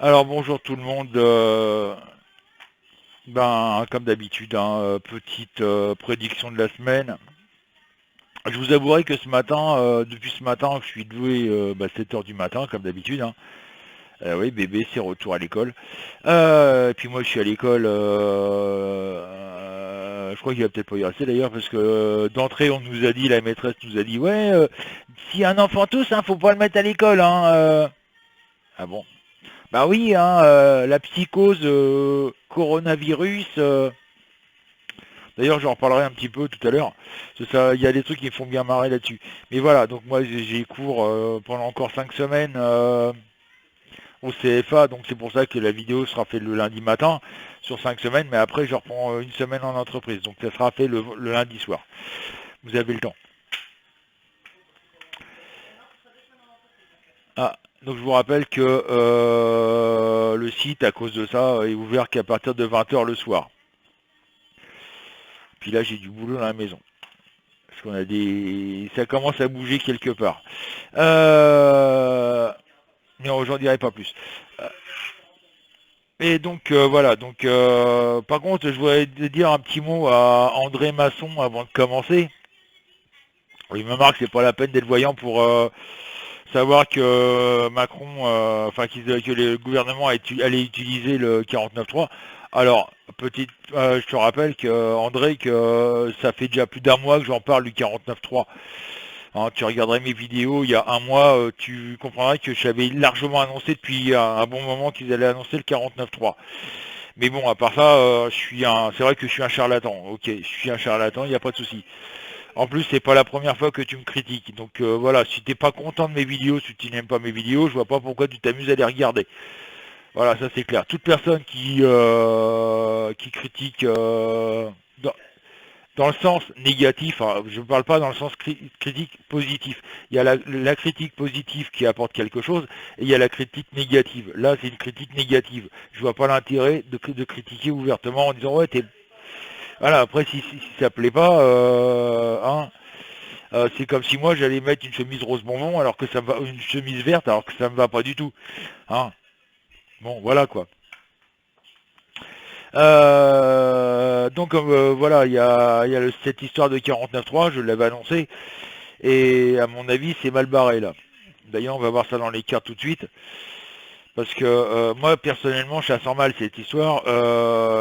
Alors bonjour tout le monde, comme d'habitude, hein, petite prédiction de la semaine. Je vous avouerai que ce matin, depuis ce matin, je suis doué 7 heures du matin, comme d'habitude, hein. Oui, bébé, c'est retour à l'école. Et puis moi je suis à l'école, je crois qu'il va peut-être pas y rester d'ailleurs, parce que d'entrée on nous a dit, la maîtresse nous a dit, ouais, si un enfant tousse, hein, faut pas le mettre à l'école, hein. Ah bon? Bah oui, hein, la psychose coronavirus. D'ailleurs, j'en reparlerai un petit peu tout à l'heure. Il y a des trucs qui me font bien marrer là-dessus. Mais voilà, donc moi j'ai cours pendant encore 5 semaines au CFA, donc c'est pour ça que la vidéo sera faite le lundi matin sur 5 semaines, mais après je reprends une semaine en entreprise, donc ça sera fait le lundi soir. Vous avez le temps. Ah, donc je vous rappelle que le site, à cause de ça, est ouvert qu'à partir de 20 heures le soir. Puis là, j'ai du boulot dans la maison. Parce qu'on a des... Ça commence à bouger quelque part. Euh... Mais j'en dirai pas plus. Euh, Et donc voilà, donc par contre je voudrais dire un petit mot à André Masson avant de commencer. Il me marque, c'est pas la peine d'être voyant pour savoir que Macron, que le gouvernement allait utiliser le 49.3. Alors, je te rappelle que André, que ça fait déjà plus d'un mois que j'en parle du 49.3. Hein, tu regarderais mes vidéos il y a un mois, tu comprendrais que j'avais largement annoncé depuis un bon moment qu'ils allaient annoncer le 49.3. Mais bon, à part ça, c'est vrai que je suis un charlatan. Ok, je suis un charlatan, il n'y a pas de souci. En plus, c'est pas la première fois que tu me critiques. Donc voilà, si t'es pas content de mes vidéos, si tu n'aimes pas mes vidéos, je vois pas pourquoi tu t'amuses à les regarder. Voilà, ça c'est clair. Toute personne qui critique dans, dans le sens négatif, hein, je ne parle pas dans le sens critique positif. Il y a la critique positive qui apporte quelque chose, et il y a la critique négative. Là, c'est une critique négative. Je vois pas l'intérêt de critiquer ouvertement en disant ouais, t'es... Voilà, après, si ça plaît pas, hein, c'est comme si moi j'allais mettre une chemise rose bonbon alors que ça me va, une chemise verte alors que ça me va pas du tout. Hein. Bon, voilà quoi. Donc voilà, cette histoire de 49.3, je l'avais annoncé, et à mon avis c'est mal barré là. D'ailleurs on va voir ça dans les cartes tout de suite, parce que moi personnellement je sens mal cette histoire.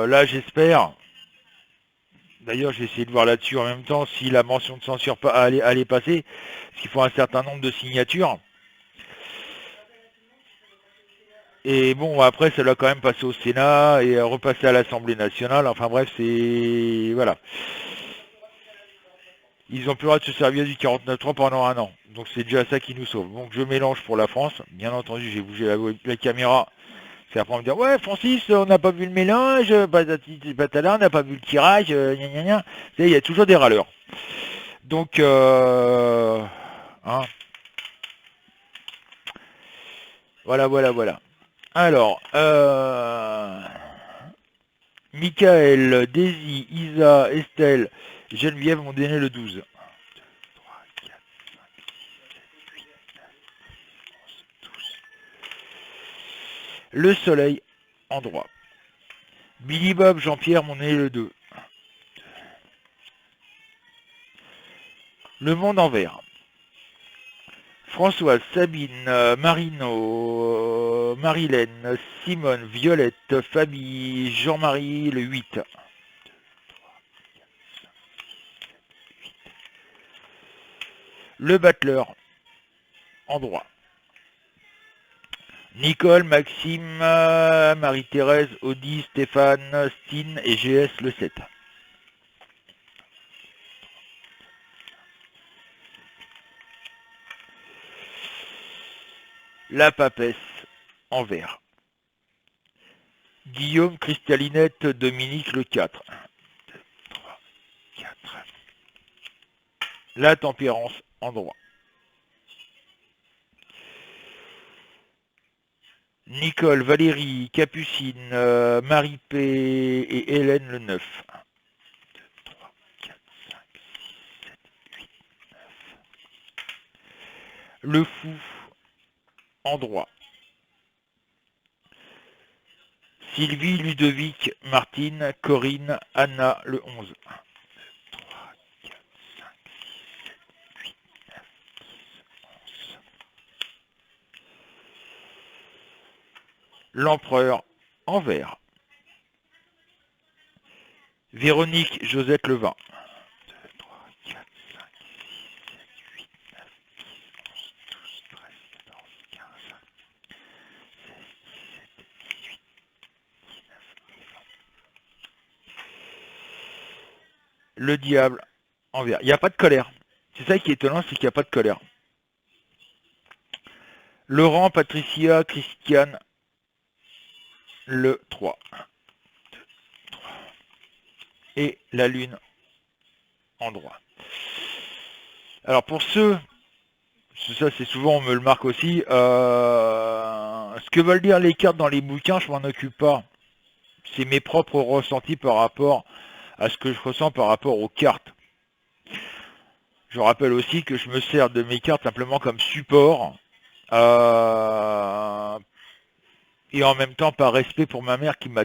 Là j'espère, d'ailleurs j'ai essayé de voir là-dessus en même temps si la mention de censure allait passer, parce qu'il faut un certain nombre de signatures. Et bon, après, ça doit quand même passer au Sénat et repasser à l'Assemblée nationale. Enfin bref, c'est... Voilà. Ils ont plus le droit de se servir du 49.3 pendant un an. Donc c'est déjà ça qui nous sauve. Donc je mélange pour la France. Bien entendu, j'ai bougé la caméra. C'est après on me dire, ouais, Francis, on n'a pas vu le mélange, patati patata, on n'a pas vu le tirage, gna gna gna. Il y a toujours des râleurs. Donc, hein, voilà, voilà, voilà. Alors, Michael, Daisy, Isa, Estelle, Geneviève m'ont donné le 12. 3, 4, 5, 6, 7, 8, 9, 11, 12. Le soleil en droit. Billy Bob, Jean-Pierre m'ont donné le 2. Le monde en vert. Françoise, Sabine, Marino, Marilène, Simone, Violette, Fabie, Jean-Marie, le 8. Le battleur en droit. Nicole, Maxime, Marie-Thérèse, Audi, Stéphane, Stine et GS le 7. La papesse en vert. Guillaume, Cristalinette, Dominique le 4. 1, 2, 3, 4. La tempérance en droit. Nicole, Valérie, Capucine, Marie-P et Hélène le 9. 1, 2, 3, 4, 5, 6, 7, 8, 9. Le fou en droit. Sylvie, Ludovic, Martine, Corinne, Anna, le 11. 3, 4, 5, 6, 7, 8, 9, 10, 11. L'empereur en vert. Véronique Josette Levin. 2, 3, 4, 5, 6, 7, 8, 9, 10, 11, 12, 13, 14, 15, 16, 17, 18, 19 et 20. Le diable en vert. Il n'y a pas de colère. C'est ça qui est étonnant, c'est qu'il n'y a pas de colère. Laurent, Patricia, Christiane, le 3. 1, 2, 3. Et la lune en droit. Alors pour ceux, ça c'est souvent on me le marque aussi, ce que veulent dire les cartes dans les bouquins, je m'en occupe pas. C'est mes propres ressentis par rapport à ce que je ressens par rapport aux cartes. Je rappelle aussi que je me sers de mes cartes simplement comme support, et en même temps par respect pour ma mère qui m'a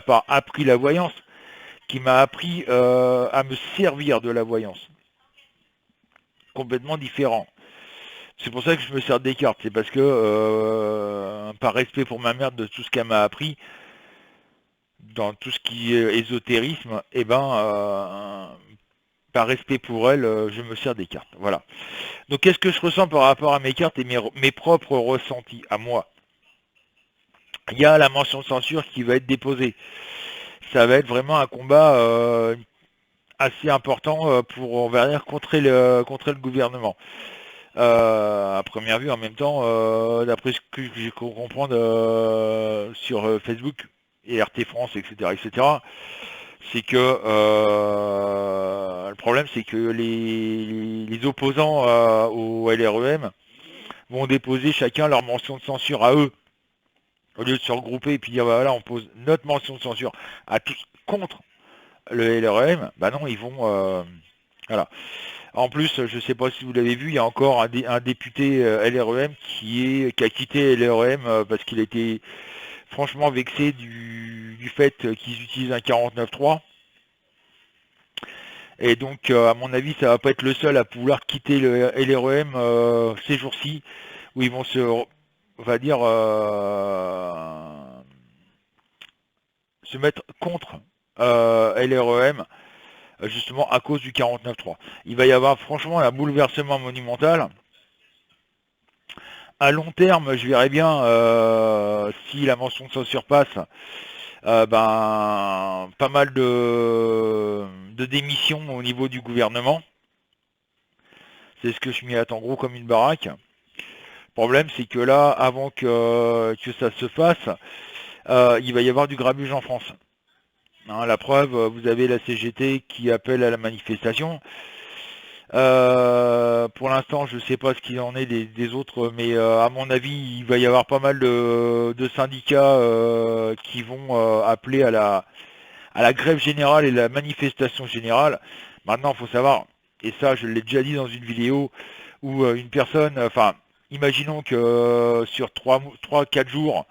pas appris la voyance, qui m'a appris à me servir de la voyance. Complètement différent. C'est pour ça que je me sers des cartes, c'est parce que par respect pour ma mère de tout ce qu'elle m'a appris, dans tout ce qui est ésotérisme, et par respect pour elle, je me sers des cartes. Voilà. Donc qu'est-ce que je ressens par rapport à mes cartes et mes propres ressentis à moi? Il y a la mention de censure qui va être déposée. Ça va être vraiment un combat assez important pour, on va dire, contrer le gouvernement. À première vue, en même temps, d'après ce que j'ai pu comprendre sur Facebook et RT France, etc., c'est que le problème, c'est que les opposants au LREM vont déposer chacun leur mention de censure à eux, au lieu de se regrouper et puis dire, bah, voilà, on pose notre mention de censure à tous contre le LREM, bah non, ils vont... voilà. En plus, je ne sais pas si vous l'avez vu, il y a encore un député LREM qui a quitté LREM parce qu'il était franchement vexé du fait qu'ils utilisent un 49.3. Et donc, à mon avis, ça va pas être le seul à pouvoir quitter le LREM ces jours-ci, où ils vont on va dire, se mettre contre LREM, justement à cause du 49.3. Il va y avoir franchement un bouleversement monumental. À long terme, je verrais bien si la mention de censure passe, pas mal de démissions au niveau du gouvernement. C'est ce que je m'y attends gros comme une baraque. Le problème, c'est que là, avant que ça se fasse, il va y avoir du grabuge en France. Hein, la preuve, vous avez la CGT qui appelle à la manifestation. Pour l'instant, je ne sais pas ce qu'il en est des autres, mais à mon avis, il va y avoir pas mal de syndicats qui vont appeler à la grève générale et la manifestation générale. Maintenant, il faut savoir, et ça, je l'ai déjà dit dans une vidéo, où une personne, enfin, imaginons que sur 3-4 jours,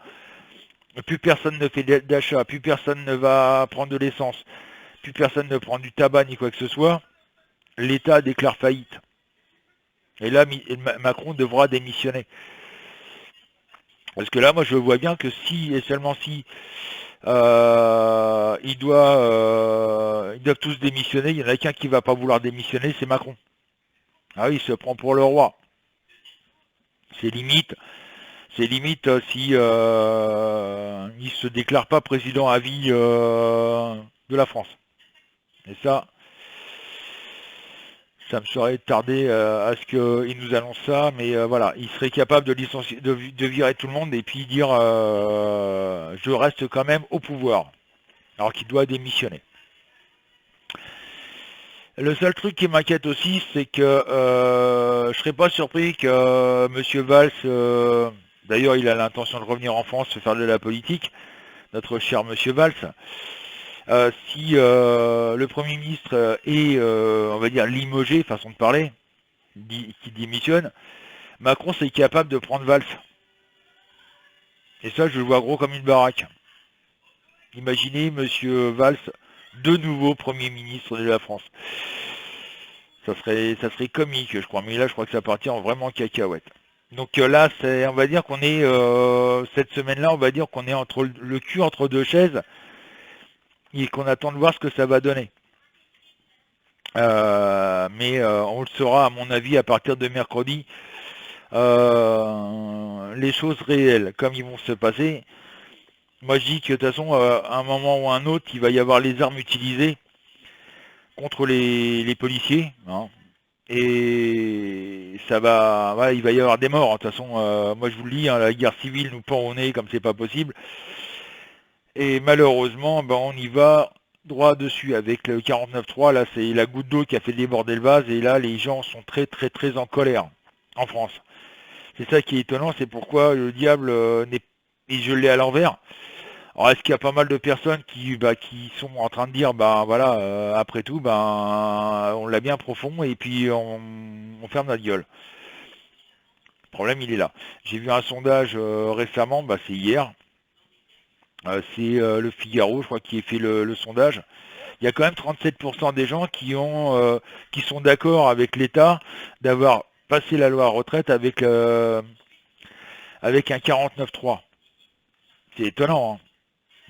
plus personne ne fait d'achat, plus personne ne va prendre de l'essence, plus personne ne prend du tabac ni quoi que ce soit, l'État déclare faillite. Et là, Macron devra démissionner. Parce que là, moi, je vois bien que si, et seulement si, ils doivent tous démissionner, il y en a qu'un qui va pas vouloir démissionner, c'est Macron. Ah oui, il se prend pour le roi. C'est limite si il se déclare pas président à vie de la France. Et ça me serait tardé à ce qu'il nous annonce ça, mais voilà, il serait capable de licencier, de virer tout le monde et puis dire je reste quand même au pouvoir, alors qu'il doit démissionner. Le seul truc qui m'inquiète aussi, c'est que je serais pas surpris que M. Valls, d'ailleurs il a l'intention de revenir en France faire de la politique, notre cher M. Valls, si le Premier ministre est, on va dire, limogé, façon de parler, qui démissionne, Macron c'est capable de prendre Valls. Et ça, je le vois gros comme une baraque. Imaginez Monsieur Valls, de nouveau Premier ministre de la France. Ça serait comique, je crois. Mais là, je crois que ça partit en vraiment cacahuète. Donc là, on va dire qu'on est, cette semaine-là, on va dire qu'on est entre le cul entre deux chaises et qu'on attend de voir ce que ça va donner. Mais on le saura, à mon avis, à partir de mercredi, les choses réelles, comme ils vont se passer. Moi, je dis que de toute façon, à un moment ou à un autre, il va y avoir les armes utilisées contre les policiers, hein. Et ça va, voilà, il va y avoir des morts. De toute façon, moi je vous le dis, hein, la guerre civile nous pend au nez comme c'est pas possible. Et malheureusement, ben, on y va droit dessus avec le 49.3. Là, c'est la goutte d'eau qui a fait déborder le vase. Et là, les gens sont très très très en colère en France. C'est ça qui est étonnant, c'est pourquoi le diable n'est, et je l'ai à l'envers. Alors est-ce qu'il y a pas mal de personnes qui sont en train de dire, ben voilà, après tout, ben on l'a bien profond et puis on ferme notre gueule. Le problème il est là. J'ai vu un sondage récemment, bah, c'est hier, c'est le Figaro, je crois, qui a fait le sondage. Il y a quand même 37% des gens qui sont d'accord avec l'État d'avoir passé la loi retraite avec un 49.3. C'est étonnant, hein.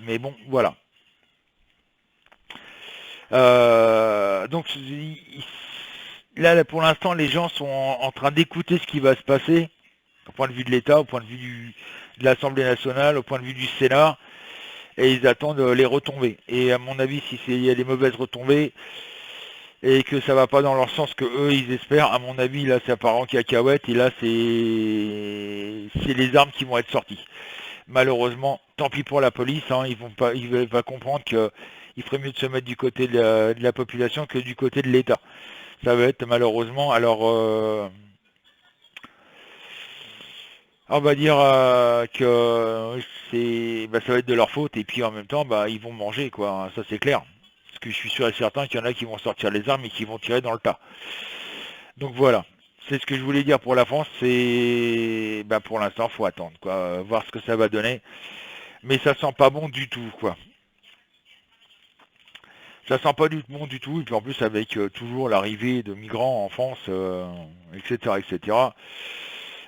Mais bon, voilà. Donc là, pour l'instant, les gens sont en train d'écouter ce qui va se passer, au point de vue de l'État, au point de vue de l'Assemblée nationale, au point de vue du Sénat, et ils attendent les retombées. Et à mon avis, si il y a des mauvaises retombées, et que ça va pas dans leur sens que eux ils espèrent, à mon avis, là, ça part en cacahuète, et là, c'est les armes qui vont être sorties. Malheureusement, tant pis pour la police, hein, ils veulent pas comprendre qu'il ferait mieux de se mettre du côté de la population que du côté de l'État. Ça va être malheureusement, alors on va dire que ça va être de leur faute et puis en même temps, bah, ils vont manger quoi, hein, ça c'est clair. Parce que je suis sûr et certain qu'il y en a qui vont sortir les armes et qui vont tirer dans le tas. Donc voilà. C'est ce que je voulais dire pour la France, c'est bah, pour l'instant faut attendre quoi, voir ce que ça va donner. Mais ça sent pas bon du tout quoi. Ça sent pas du bon du tout, et puis en plus avec toujours l'arrivée de migrants en France, etc., etc.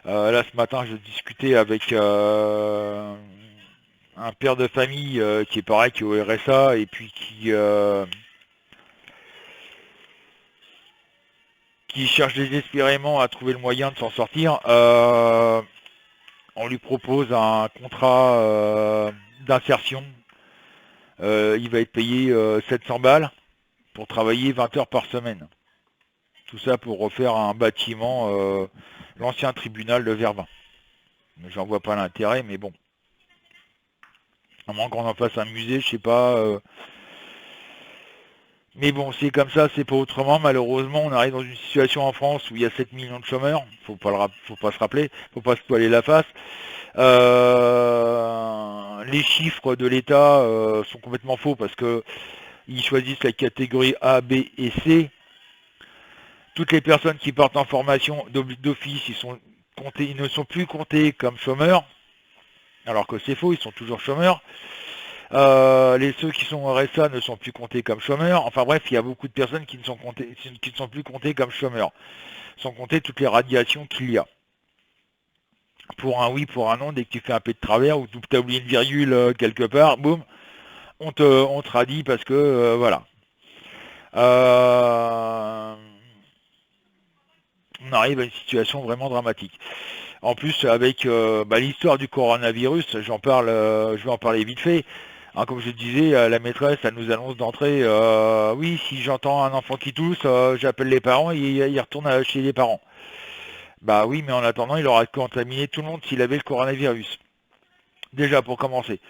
Là ce matin je discutais avec un père de famille qui est pareil, qui est au RSA, et puis qui cherche désespérément à trouver le moyen de s'en sortir. On lui propose un contrat d'insertion. Il va être payé 700 balles pour travailler 20 heures par semaine. Tout ça pour refaire un bâtiment, l'ancien tribunal de Vervins. J'en vois pas l'intérêt, mais bon. À moins qu'on en fasse un musée, je sais pas. Mais bon, c'est comme ça, c'est pas autrement. Malheureusement, on arrive dans une situation en France où il y a 7 millions de chômeurs. Faut pas se rappeler, faut pas se voiler la face. Les chiffres de l'État sont complètement faux parce que ils choisissent la catégorie A, B et C. Toutes les personnes qui partent en formation d'office, ils ne sont plus comptés comme chômeurs, alors que c'est faux, ils sont toujours chômeurs. Ceux qui sont au RSA ne sont plus comptés comme chômeurs. Enfin bref, il y a beaucoup de personnes qui ne sont plus comptées comme chômeurs, sans compter toutes les radiations qu'il y a. Pour un oui, pour un non, dès que tu fais un peu de travers ou tu as oublié une virgule quelque part, boum, on te radie parce que voilà. On arrive à une situation vraiment dramatique. En plus, avec l'histoire du coronavirus, je vais en parler vite fait. Hein, comme je disais, la maîtresse, elle nous annonce d'entrée, oui, si j'entends un enfant qui tousse, j'appelle les parents et il retourne chez les parents. Bah oui, mais en attendant, il aura contaminé tout le monde s'il avait le coronavirus. Déjà, pour commencer.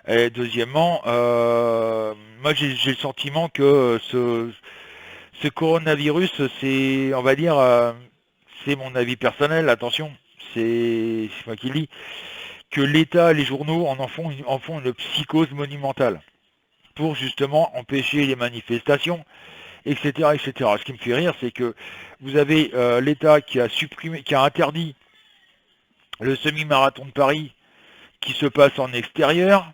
Et deuxièmement, moi j'ai le sentiment que ce coronavirus, c'est, on va dire, c'est mon avis personnel, attention, c'est moi qui le dis, que l'État, les journaux en font une psychose monumentale pour justement empêcher les manifestations, etc., etc. Ce qui me fait rire, c'est que vous avez l'État qui a supprimé, qui a interdit le semi-marathon de Paris qui se passe en extérieur,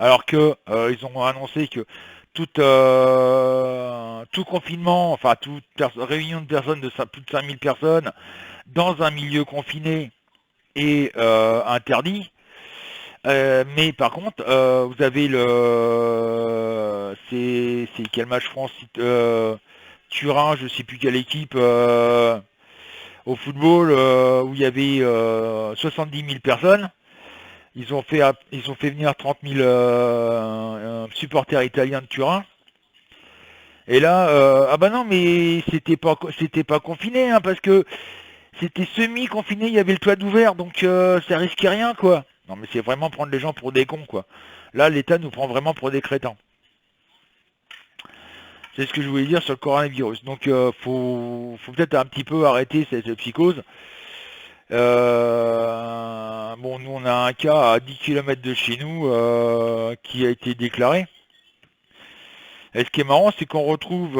Alors que ils ont annoncé que tout confinement, enfin toute réunion de personnes de plus de 5000 personnes dans un milieu confiné est interdit. Mais par contre, vous avez c'est quel match France Turin, je sais plus quelle équipe au football où il y avait 70 000 personnes. Ils ont fait venir 30 000 supporters italiens de Turin. Et là, ah bah non, mais c'était pas confiné, hein, parce que c'était semi-confiné, il y avait le toit d'ouvert, donc ça risquait rien, quoi. Non, mais c'est vraiment prendre les gens pour des cons, quoi. Là, l'État nous prend vraiment pour des crétins. C'est ce que je voulais dire sur le coronavirus. Donc, faut peut-être un petit peu arrêter cette psychose. Bon, nous, on a un cas à 10 km de chez nous qui a été déclaré. Et ce qui est marrant, c'est qu'on retrouve,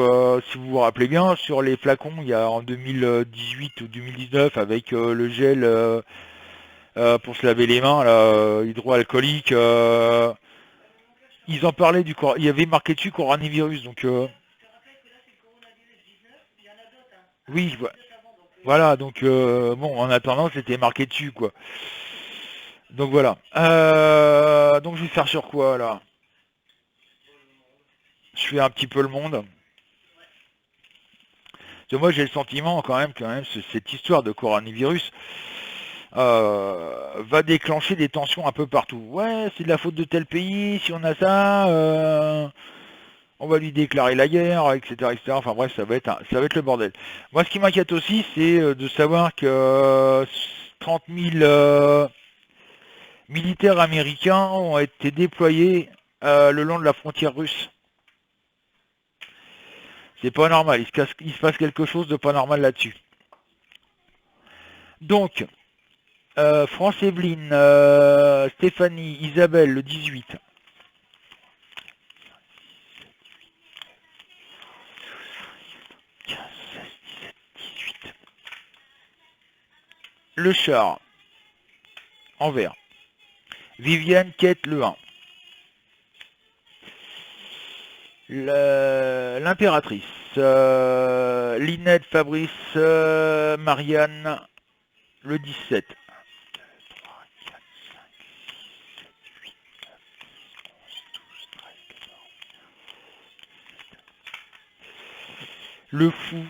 si vous vous rappelez bien, sur les flacons, il y a en 2018 ou 2019, avec le gel pour se laver les mains, là, hydroalcoolique, ils en parlaient il y avait marqué dessus coronavirus, donc oui, voilà, donc bon, en attendant, c'était marqué dessus, quoi. Donc voilà. Donc je vais faire sur quoi, là? Je fais un petit peu le monde. Parce que moi, j'ai le sentiment, quand même, cette histoire de coronavirus va déclencher des tensions un peu partout. Ouais, c'est de la faute de tel pays, si on a ça, on va lui déclarer la guerre, etc., etc. Enfin bref, ça va être le bordel. Moi, ce qui m'inquiète aussi, c'est de savoir que 30 000 militaires américains ont été déployés le long de la frontière russe. C'est pas normal, il se passe quelque chose de pas normal là-dessus. Donc, France Evelyne, Stéphanie, Isabelle, le 18. Le char, en vert. Viviane, Kate, le 1. L'impératrice, Linette, Fabrice, Marianne, le 17. Le fou,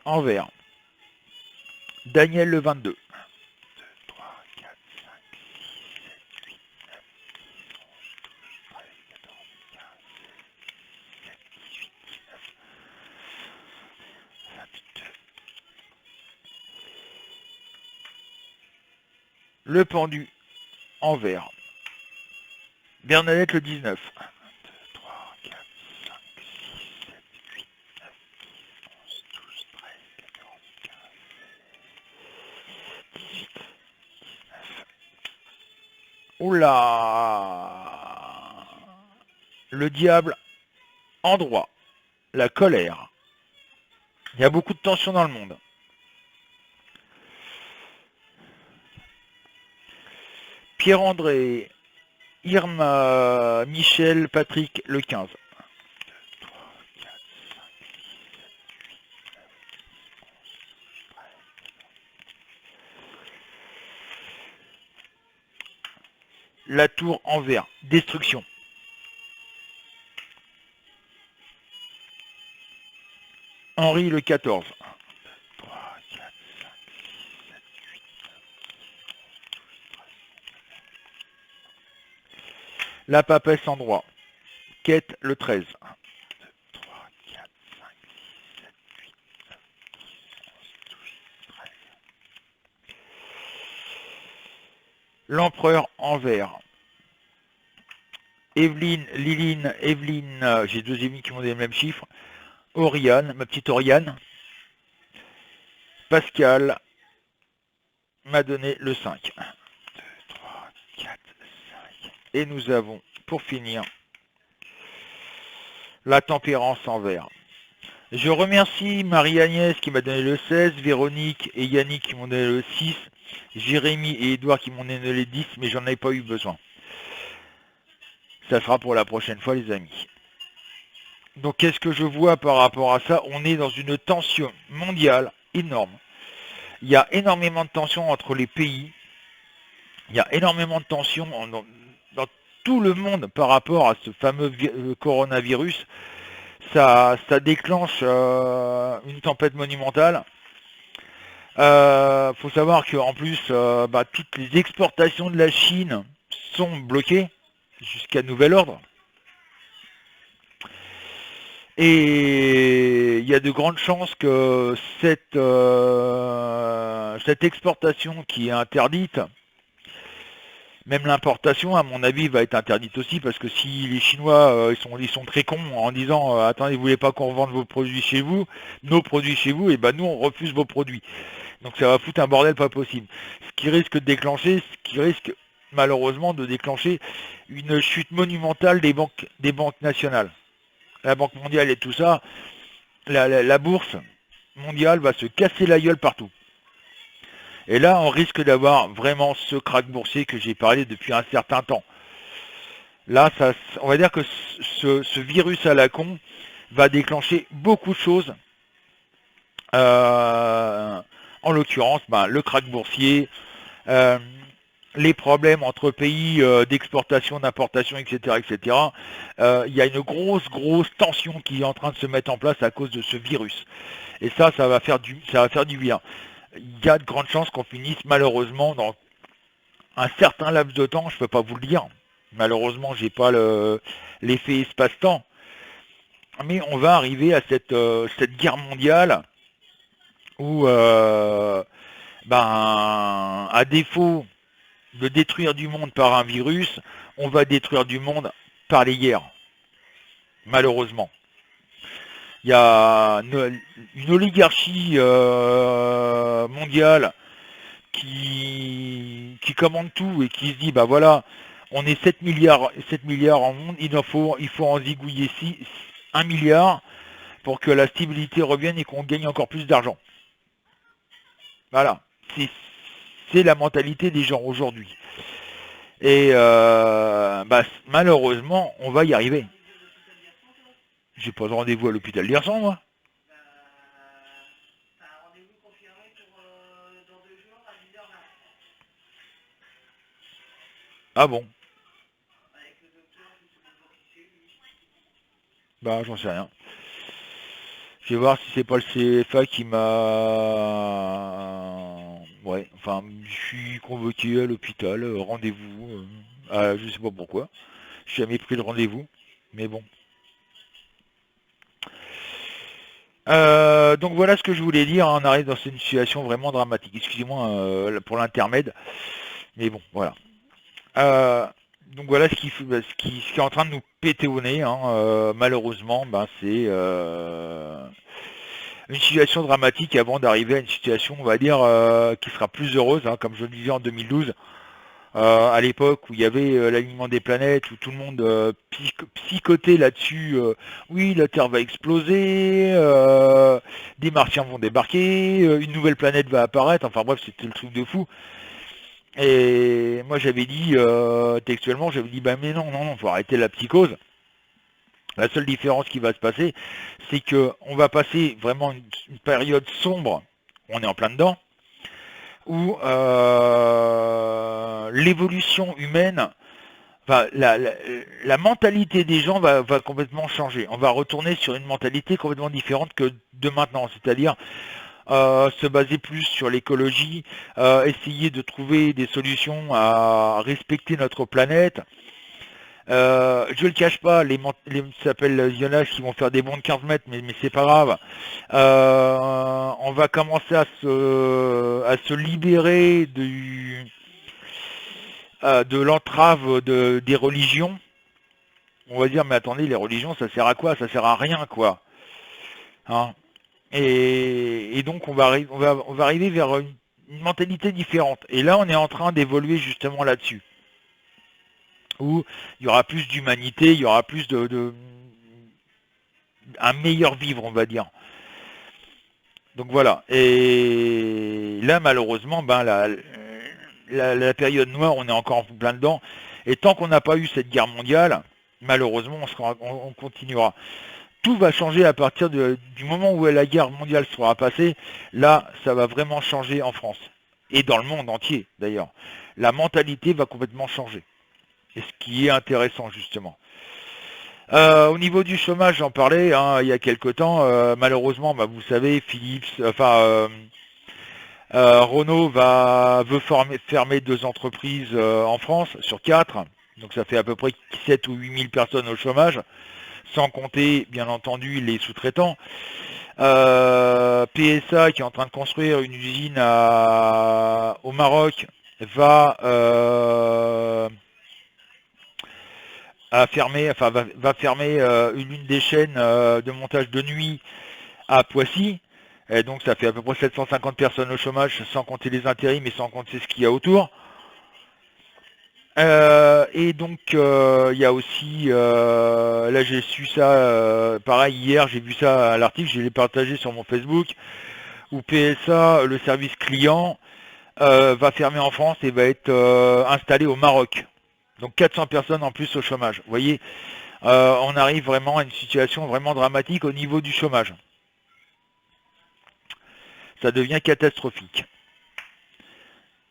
en vert. Daniel, le 22. Le pendu, en vert. Bernadette, le 19. Oula! Le diable en droit. La colère. Il y a beaucoup de tensions dans le monde. Pierre-André, Irma, Michel, Patrick, le 15. La tour en vert. Destruction. Henri, le 14. La papesse en droit. Quête, le 13. L'empereur en vert. Evelyne, Liline, Evelyne, j'ai deux amis qui m'ont donné le même chiffre. Oriane, ma petite Oriane. Pascal m'a donné le 5. 1, 2, 3, 4, 5. Et nous avons, pour finir, la tempérance en vert. Je remercie Marie-Agnès qui m'a donné le 16, Véronique et Yannick qui m'ont donné le 6, Jérémy et Edouard qui m'ont donné le 10, mais j'en avais pas eu besoin. ça sera pour la prochaine fois, les amis. Donc, qu'est-ce que je vois par rapport à ça? On est dans une tension mondiale énorme. Il y a énormément de tensions entre les pays. Il y a énormément de tensions dans tout le monde par rapport à ce fameux coronavirus. Ça déclenche une tempête monumentale. Faut savoir qu'en plus, toutes les exportations de la Chine sont bloquées jusqu'à nouvel ordre. Et il y a de grandes chances que cette exportation qui est interdite, même l'importation, à mon avis, va être interdite aussi, parce que si les Chinois ils sont très cons en disant attendez, vous voulez pas qu'on revende vos produits chez vous, nos produits chez vous, et ben nous on refuse vos produits. Donc ça va foutre un bordel pas possible. Ce qui risque malheureusement de déclencher une chute monumentale des banques nationales. La Banque mondiale et tout ça, la bourse mondiale va se casser la gueule partout. Et là, on risque d'avoir vraiment ce krach boursier que j'ai parlé depuis un certain temps. Là, on va dire que ce virus à la con va déclencher beaucoup de choses. En l'occurrence, le krach boursier, les problèmes entre pays d'exportation, d'importation, etc., etc. Il y a une grosse tension qui est en train de se mettre en place à cause de ce virus. Et ça va faire du bien. Il y a de grandes chances qu'on finisse malheureusement dans un certain laps de temps, je ne peux pas vous le dire. Malheureusement, j'ai pas l'effet espace-temps. Mais on va arriver à cette guerre mondiale où, à défaut de détruire du monde par un virus, on va détruire du monde par les guerres. Malheureusement. Il y a une oligarchie mondiale qui commande tout et qui se dit, voilà, on est 7 milliards en monde, il faut en zigouiller 1 milliard pour que la stabilité revienne et qu'on gagne encore plus d'argent. Voilà, c'est la mentalité des gens aujourd'hui. Et malheureusement, on va y arriver. J'ai pas de rendez-vous à l'hôpital d'Hirson, moi. Ah bon? J'en sais rien. Je vais voir si c'est pas le CFA qui m'a... Ouais, enfin, je suis convoqué à l'hôpital, rendez-vous, je sais pas pourquoi. Je n'ai jamais pris de rendez-vous, mais bon. Donc voilà ce que je voulais dire, on arrive dans une situation vraiment dramatique. Excusez-moi pour l'intermède, mais bon, voilà. Donc voilà ce qui est en train de nous péter au nez, malheureusement, c'est une situation dramatique avant d'arriver à une situation, on va dire, qui sera plus heureuse, comme je le disais en 2012, à l'époque où il y avait l'alignement des planètes, où tout le monde psychotait là-dessus, oui, la Terre va exploser, des Martiens vont débarquer, une nouvelle planète va apparaître, enfin bref, c'était le truc de fou. Et moi j'avais dit, textuellement, j'avais dit, mais non, faut arrêter la psychose. La seule différence qui va se passer, c'est que on va passer vraiment une période sombre, on est en plein dedans, où l'évolution humaine, la mentalité des gens va complètement changer. On va retourner sur une mentalité complètement différente que de maintenant, c'est-à-dire se baser plus sur l'écologie, essayer de trouver des solutions à respecter notre planète. Je le cache pas, il y en a qui vont faire des bonds de 15 mètres, mais c'est pas grave. On va commencer à se libérer de l'entrave des religions. On va dire, mais attendez, les religions, ça sert à quoi? Ça sert à rien, quoi. Et donc on va arriver vers une mentalité différente. Et là, on est en train d'évoluer justement là-dessus, où il y aura plus d'humanité, il y aura plus un meilleur vivre, on va dire. Donc voilà. Et là, malheureusement, la période noire, on est encore en plein dedans. Et tant qu'on n'a pas eu cette guerre mondiale, Malheureusement, on continuera. Tout va changer à partir du moment où la guerre mondiale sera passée. Là, ça va vraiment changer en France. Et dans le monde entier, d'ailleurs. La mentalité va complètement changer. Et ce qui est intéressant, justement. Au niveau du chômage, j'en parlais hein, il y a quelque temps. Malheureusement, bah, vous savez, Renault fermer 2 entreprises en France sur 4. Donc ça fait à peu près 7 ou 8 000 personnes au chômage, sans compter, bien entendu, les sous-traitants. PSA, qui est en train de construire une usine au Maroc, va fermer l'une des chaînes de montage de nuit à Poissy. Et donc ça fait à peu près 750 personnes au chômage, sans compter les intérims et sans compter ce qu'il y a autour. Et donc il y a aussi, là j'ai su ça, pareil hier, j'ai vu ça à l'article, je l'ai partagé sur mon Facebook, où PSA, le service client, va fermer en France et va être installé au Maroc. Donc 400 personnes en plus au chômage. Vous voyez, on arrive vraiment à une situation vraiment dramatique au niveau du chômage. Ça devient catastrophique.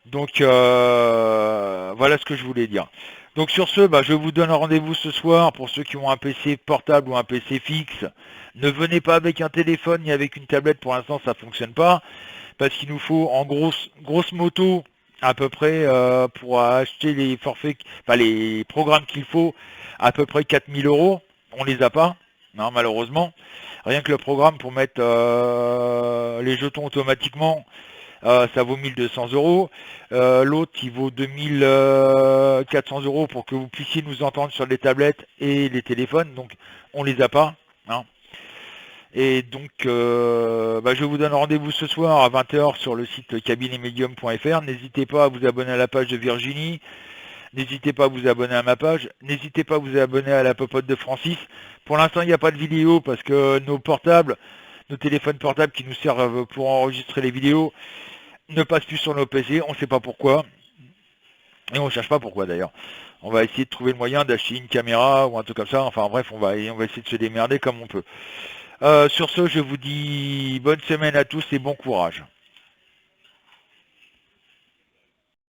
Donc voilà ce que je voulais dire. Donc sur ce, bah, je vous donne rendez-vous ce soir pour ceux qui ont un PC portable ou un PC fixe. Ne venez pas avec un téléphone ni avec une tablette, pour l'instant ça ne fonctionne pas. Parce qu'il nous faut en grosse moto à peu près pour acheter les forfaits, enfin les programmes qu'il faut, à peu près 4000 euros. On les a pas, non, malheureusement. Rien que le programme pour mettre les jetons automatiquement, ça vaut 1200 euros. L'autre, il vaut 2400 euros pour que vous puissiez nous entendre sur les tablettes et les téléphones. Donc, on les a pas. Hein. Et donc, bah, je vous donne rendez-vous ce soir à 20h sur le site cabinetmedium.fr. N'hésitez pas à vous abonner à la page de Virginie. N'hésitez pas à vous abonner à ma page. N'hésitez pas à vous abonner à la popote de Francis. Pour l'instant, il n'y a pas de vidéo parce que nos téléphones portables qui nous servent pour enregistrer les vidéos, ne passent plus sur nos PC. On ne sait pas pourquoi. Et on ne cherche pas pourquoi d'ailleurs. On va essayer de trouver le moyen d'acheter une caméra ou un truc comme ça. Enfin bref, on va essayer de se démerder comme on peut. Sur ce, je vous dis bonne semaine à tous et bon courage.